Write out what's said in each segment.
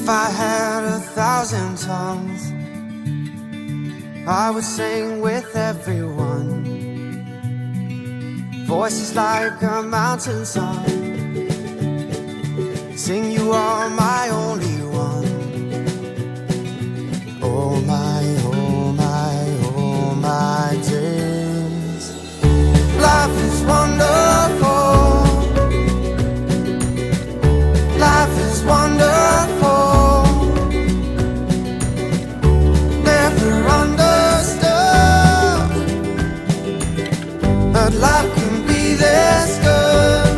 If I had 1,000 tongues, I would sing with everyone. Voices like a mountain song. Sing, you are my only one. Oh my, oh my, oh my days. Life is wonderful. Life is wonderful. Never understood, but life can be this good.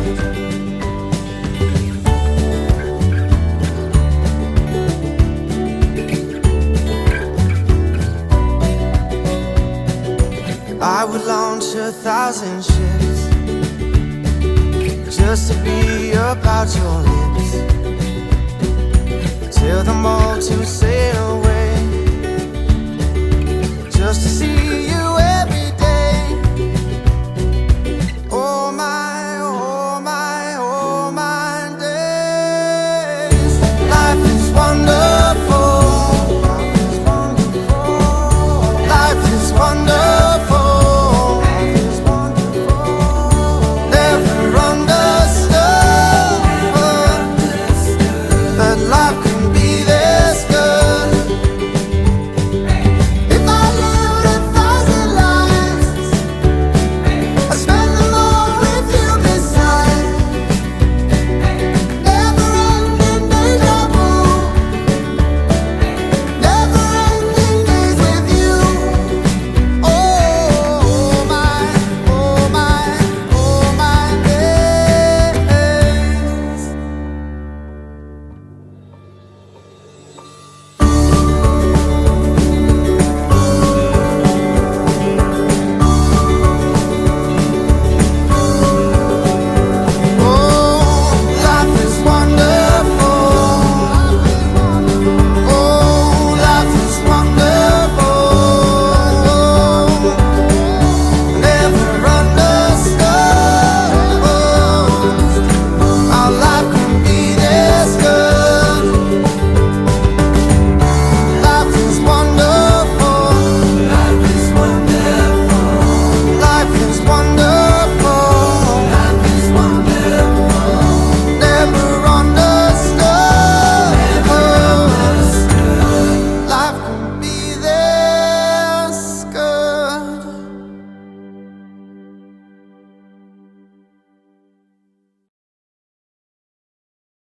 I would launch 1,000 ships just to be about your lips. Tell them all to sail away, just to see